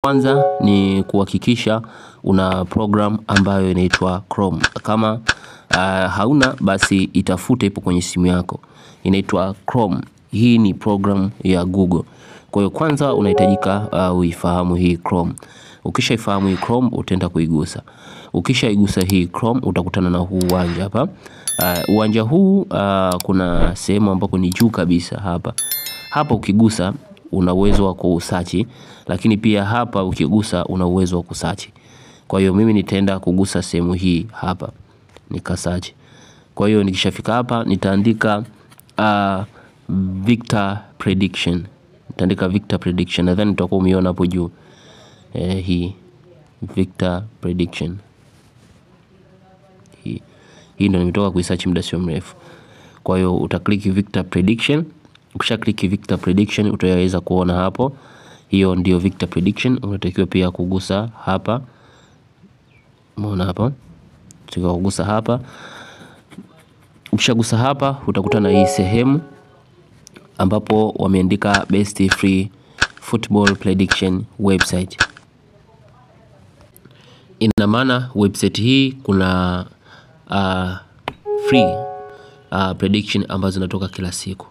Kwanza ni kuhakikisha una program ambayo inaitwa Chrome. Kama hauna basi itafute, ipo kwenye simu yako. Inaitwa Chrome. Hii ni program ya Google. Kwa hiyo kwanza unahitajika uifahamu hii Chrome. Ukishaifahamu hii Chrome utaenda kuigusa. Ukishaigusa hii Chrome utakutana na huu uwanja hapa. Uwanja huu kuna sehemu ambapo ni juu kabisa hapa. Hapa ukigusa una uwezo wa kusearch, lakini pia hapa ukigusa una uwezo wa kusearch. Kwa hiyo mimi nitaenda kugusa sehemu hii hapa nika search. Kwa hiyo nikishafika hapa nitaandika Victor Prediction. Nitaandika Victor Prediction. Nadhani utakuwa umeona hapo juu. Hii Victor Prediction. Hii ndio nimetoka kuisearch muda sio mrefu. Kwa hiyo utaklik Victor Prediction. Ukisha click Victor Prediction utaweza kuona hapo. Hiyo ndio Victor Prediction. Unatakiwa pia kugusa hapa. Umeona hapa? Unatakiwa kugusa hapa. Ukishagusa hapa utakutana hii sehemu ambapo wameandika Best Free Football Prediction Website. Ina maana website hii kuna free prediction ambazo zinatoka kila siku.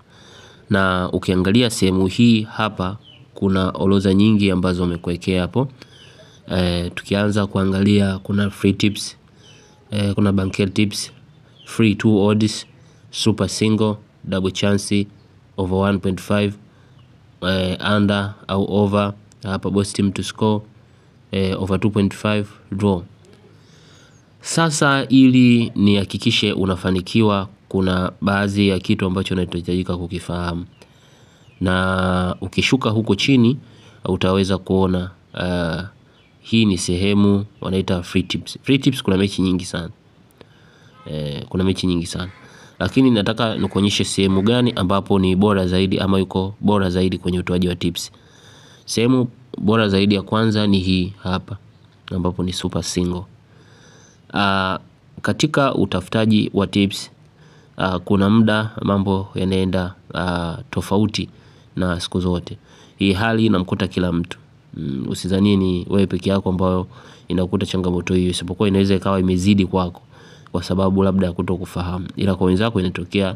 Na ukiangalia sehemu hii hapa kuna orodha nyingi ambazo wamekuwekea hapo. Tukianza kuangalia kuna free tips, kuna banker tips, free 2 odds, super single, double chance, over 1.5, under au over, hapa both team to score, over 2.5, draw. Sasa ili nihakikishe unafanikiwa, kuna baadhi ya kitu ambacho unahitajika kukifahamu. Na ukishuka huko chini utaweza kuona hii ni sehemu wanaita free tips. Free tips kuna mechi nyingi sana. Kuna mechi nyingi sana. Lakini nataka nikuonyeshe sehemu gani ambapo ni bora zaidi ama yuko bora zaidi kwenye utoaji wa tips. Sehemu bora zaidi ya kwanza ni hii hapa ambapo ni super single. Katika utafutaji wa tips kuna muda mambo yanaenda tofauti na siku zote. Hii hali inamkuta kila mtu. Usidhanie ni wewe peke yako ambao inakuta changamoto hiyo, isipokuwa inaweza ikawa imezidi kwako kwa sababu labda ya kutokufahamu, ila kwa wenzako inatokea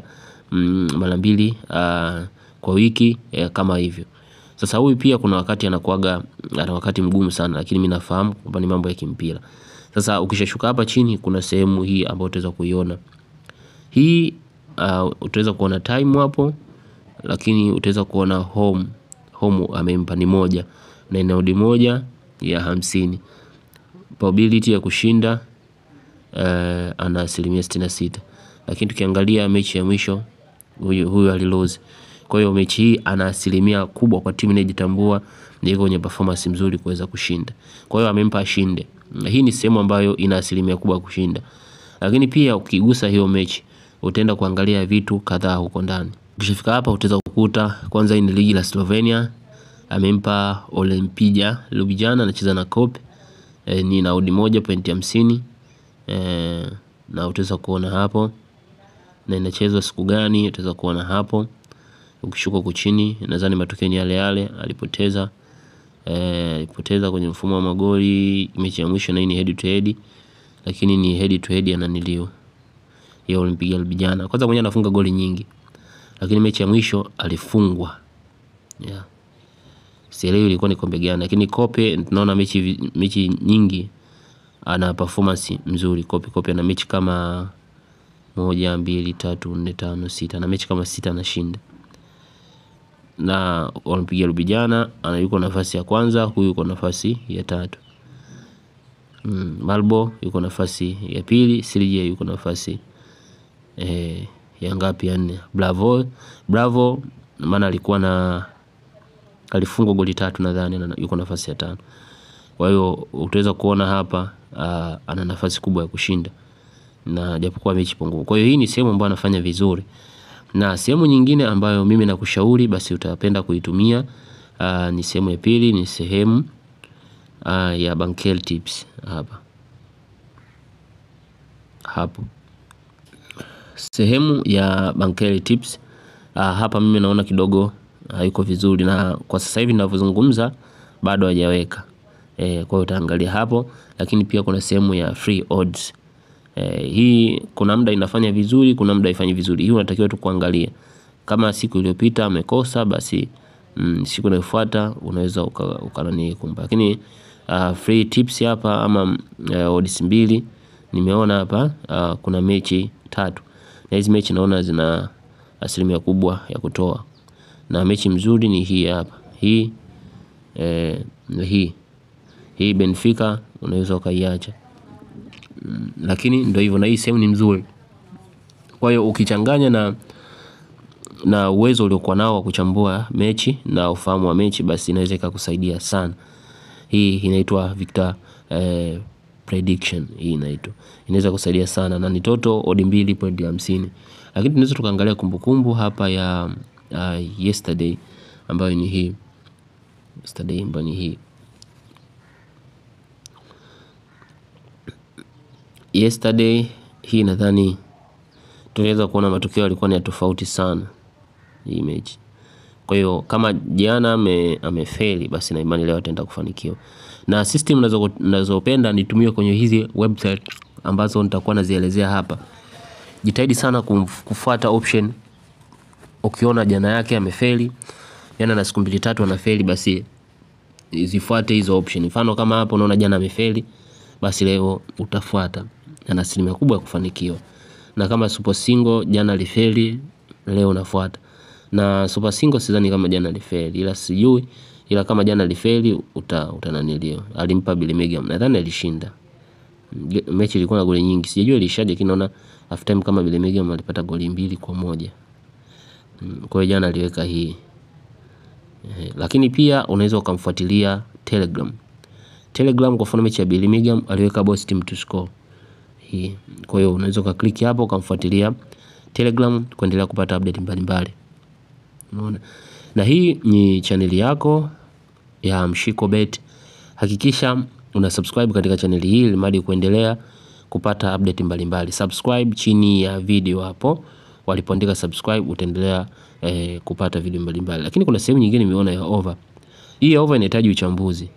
mara mbili kwa wiki kama hivyo. Sasa huyu pia kuna wakati anakuaga ana wakati mgumu sana, lakini mimi nafahamu kwamba ni mambo ya kimpira. Sasa ukishashuka hapa chini kuna sehemu hii ambayo utaweza kuiona. Hii utaweza kuona time hapo, lakini utaweza kuona home. Home amempa ni 1 na ina odd 1 ya 50. Probability ya kushinda ana 66%. Lakini tukiangalia mechi ya mwisho huyu alilose. Kwa hiyo mechi hii ana asilimia kubwa kwa timu inayojitambua ndio kwenye performance nzuri kuweza kushinda. Kwa hiyo amempa ashinde. Hii ni sehemu ambayo ina asilimia kubwa kushinda. Lakini pia ukigusa hiyo mechi utaenda kuangalia vitu kadhaa huko ndani. Ukifika hapa utaweza kukuta kwanza hii ni ligi la Slovenia. Amempa Olimpija Ljubljana anacheza na Kope. Ni na odd 1.50. Na utaweza kuona hapo na inachezwa siku gani utaweza kuona hapo. Ukishuka huko chini nadhani matokeo ni yale yale. Alipoteza kwenye mfumo wa magoli mechi ya mwisho, na hii ni head to head, lakini ni head to head ananilio ya Olimpija Ljubljana. Kwanza mwenyewe anafunga goli nyingi, lakini mechi ya mwisho alifungwa. Sielewi ilikuwa ni kombe gani, lakini Kope tunaona mechi nyingi ana performance mzuri. Kope ana mechi kama 1 2 3 4 5 6 na mechi kama 6 anashinda. Na Olimpija Ljubljana yuko nafasi ya kwanza, huyu yuko nafasi ya 3. Malbo yuko nafasi ya 2, Silje yuko nafasi ya ngapi, ya 4. Bravo maana alifungwa goli 3 nadhani, na yuko nafasi ya 5. Kwa hiyo utaweza kuona hapa ana nafasi kubwa ya kushinda na japokuwa mechi pungufu. Kwa hiyo hii ni sehemu ambayo anafanya vizuri. Na sehemu nyingine ambayo mimi nakushauri basi utapenda kuitumia ni sehemu ya pili, ni sehemu ya banker tips hapa. Hapo sehemu ya banker tips hapa mimi naona kidogo haiko vizuri, na kwa sasa hivi ninavyozungumza bado hajaweka. Kwa hiyo utaangalia hapo, lakini pia kuna sehemu ya free odds. Hii kuna muda inafanya vizuri, kuna muda haifanyi vizuri. Hii unatakiwa tu kuangalia. Kama siku iliyopita amekosa, basi siku inayofuata unaweza ukanani kumpa. Lakini free tips hapa ama odds 2 nimeona hapa, kuna mechi 3. Na hizi mechi naona zina asilimia kubwa ya kutoa. Na mechi mzuri ni hii hapa. Hii Benfica unaweza ukaiacha. Lakini ndio hivyo, na hii sehemu ni mzuri. Kwa hiyo ukichanganya na uwezo uliokuwa nao wa kuchambua mechi na ufahamu wa mechi, basi inaweza ikakusaidia sana. Hii inaitwa Victor prediction. Hii inaweza kusaidia sana, na ni total odd 2.50. Lakini tunaweza tukaangalia kumbukumbu hapa ya yesterday ambayo ni hii. Yesterday hii nadhani tunaweza kuona matokeo yalikuwa ni tofauti sana hii mechi. Kwa hiyo kama jana amefeli, basi na imani leo ataenda kufanikiwa. Na system ninazopenda nitumie kwenye hizi website ambazo nitakuwa nazielezea hapa. Jitahidi sana kufuata option. Ukiona jana yake amefeli, jana na siku 2-3 anafeli, basi zifuate hizo option. Mfano kama hapo unaona jana amefeli, basi leo utafuata, ana asilimia kubwa ya kufanikiwa. Na kama super single jana alifeli, leo unafuata. Na super single sidhani kama jana alifeli, ila sijui, ila kama jana alifeli utananilio. Alimpa Birmingham, nadhani alishinda. Mechi ilikuwa na goli nyingi, sijui ilishaje, lakini naona half time kama Birmingham alipata goli 2-1. Kwa hiyo jana aliweka hii. Lakini pia unaweza ukamfuatilia Telegram kwa mfano mechi ya Birmingham aliweka boss team to score hii. Kwa hiyo unaweza ukaklik hapo ukamfuatilia Telegram kuendelea kupata update mbalimbali. Unaona? Na hii ni channel yako ya Mshiko Bet. Hakikisha una subscribe katika channel hii ili mradi kuendelea kupata update mbalimbali. Subscribe chini ya video hapo. Walipoandika subscribe utaendelea kupata video mbalimbali. Lakini kuna sehemu nyingine nimeona ya over. Hii ya over inahitaji uchambuzi.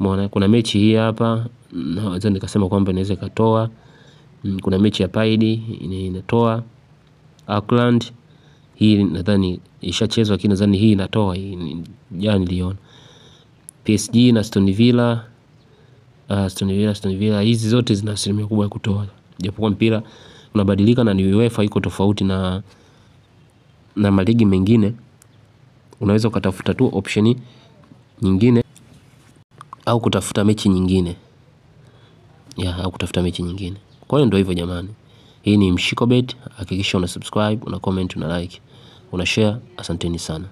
Umeona kuna mechi hii hapa, naweza nikasema kwamba inaweza ikatoa. Kuna mechi ya Paidi inatoa. Auckland hii nadhani ishachezwa, lakini nadhani hii inatoa. Hii jana niliona. PSG na Aston Villa hizi zote zina asilimia kubwa ya kutoa. Japokuwa mpira unabadilika na ni UEFA iko tofauti na maligi mengine. Unaweza ukatafuta tu option nyingine au kutafuta mechi nyingine. Kwa hiyo ndio hivyo jamani. Hii ni Mshiko Bet. Hakikisha una subscribe, una comment, una like, una share. Asanteni sana.